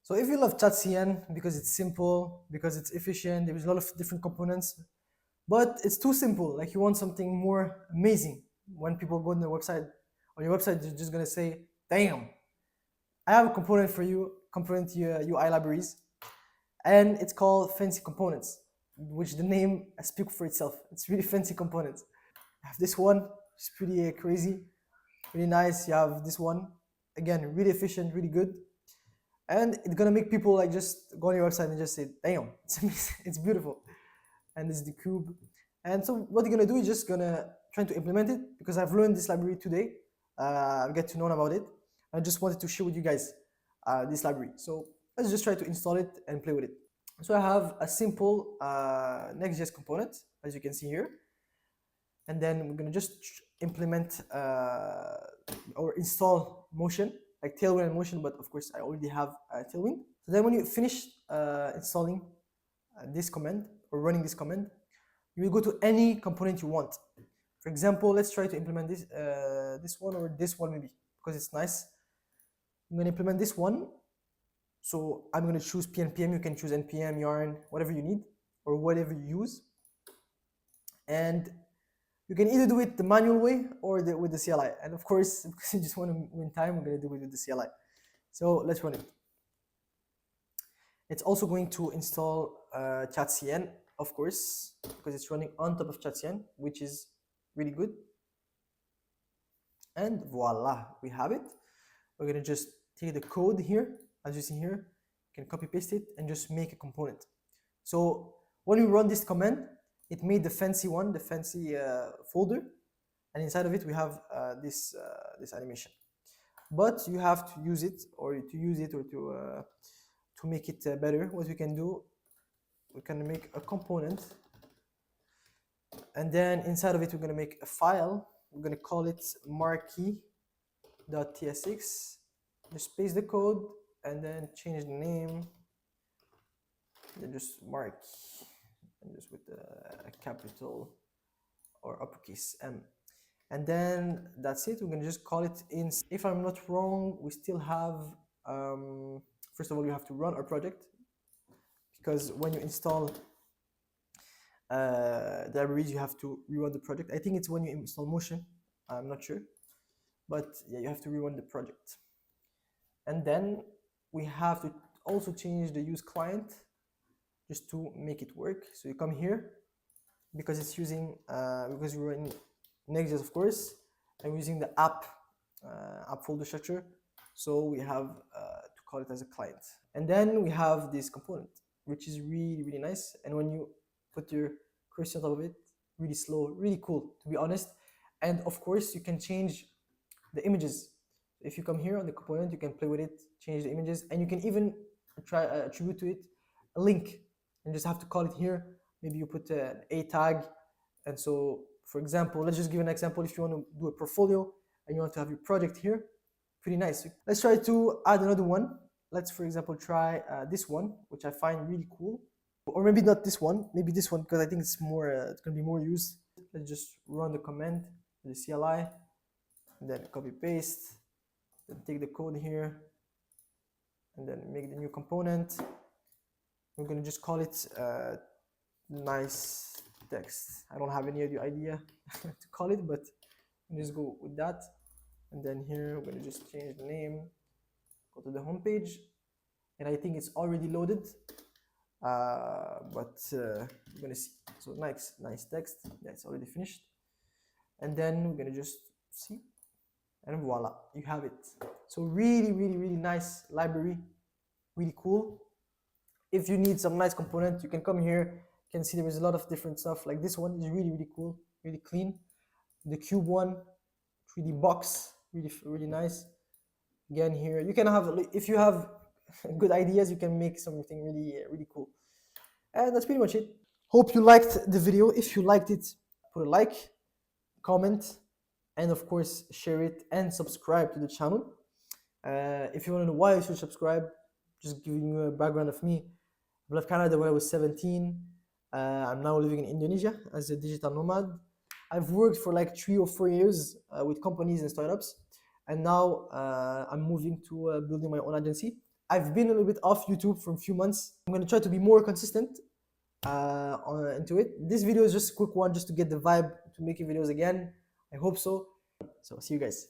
So if you love Shadcn because it's simple, because it's efficient, there's a lot of different components, but it's too simple. Like you want something more amazing. When people go on the website, on your website, they're just gonna say, "Damn, I have a component for you, component UI libraries, and it's called fancy components, which the name speaks for itself. It's really fancy components. I have this one, it's pretty crazy, really nice. You have this one, again, really efficient, really good, and it's gonna make people like just go on your website and just say, "Damn, it's amazing, it's beautiful." And this is the cube. And so what you're gonna do is just gonna try to implement it because I've learned this library today. I get to know about it. I just wanted to share with you guys this library. So let's just try to install it and play with it. So I have a simple Next.js component, as you can see here. And then we're gonna just implement or install motion, like Tailwind and motion, but of course I already have Tailwind. So then when you finish installing this command or running this command, you will go to any component you want. For example, let's try to implement this one or this one maybe, because it's nice. I'm gonna implement this one. So I'm gonna choose PNPM, you can choose NPM, Yarn, whatever you need, or whatever you use. And you can either do it the manual way or with the CLI. And of course, because you just want to win time, we're gonna do it with the CLI. So let's run it. It's also going to install Shadcn, of course, because it's running on top of Shadcn, which is really good. And voila, we have it. We're gonna just take the code here, as you see here, you can copy paste it and just make a component. So when we run this command, it made the fancy one, the fancy folder, and inside of it we have this animation. But you have to use it, or to make it better. What we can do, we can make a component, and then inside of it we're going to make a file. We're going to call it marquee.tsx. Just paste the code and then change the name, then just marquee, and just with a capital or uppercase M. And then that's it. We're going to just call it in. If I'm not wrong, we still have first of all, you have to run our project, because when you install the libraries, you have to rerun the project. I think it's when you install motion, I'm not sure, but yeah, you have to rerun the project. And then we have to also change the use client just to make it work. So you come here, because it's using because we're in Next.js, of course, and we're using the app folder structure, so we have to call it as a client. And then we have this component, which is really nice. And when you put your cursor on top of it, really slow, really cool, to be honest. And of course, you can change the images. If you come here on the component, you can play with it, change the images, and you can even try attribute to it a link, and just have to call it here. Maybe you put an A tag. And so, for example, let's just give an example. If you want to do a portfolio and you want to have your project here, pretty nice. Let's try to add another one. Let's, for example, try this one, which I find really cool. Or maybe not this one, maybe this one, because I think it's more, it's going to be more used. Let's just run the command, the CLI, and then copy paste, then take the code here, and then make the new component. We're going to just call it nice text. I don't have any other idea to call it, but we'll just go with that. And then here we're going to just change the name, go to the home page, and I think it's already loaded, but we're going to see. So nice text. Yeah, it's already finished. And then we're going to just see, and voila, you have it. So really nice library, really cool. If you need some nice component, you can come here. You can see there is a lot of different stuff. Like this one is really cool, really clean. The cube one, 3D box, really nice. Again here, you can have, if you have good ideas, you can make something really cool. And that's pretty much it. Hope you liked the video. If you liked it, put a like, comment, and of course share it and subscribe to the channel. If you want to know why you should subscribe, just giving you a background of me. I left Canada when I was 17. I'm now living in Indonesia as a digital nomad. I've worked for like 3 or 4 years with companies and startups, and now I'm moving to building my own agency. I've been a little bit off YouTube for a few months. I'm gonna try to be more consistent into it. This video is just a quick one, just to get the vibe to making videos again. I hope so. So see you guys.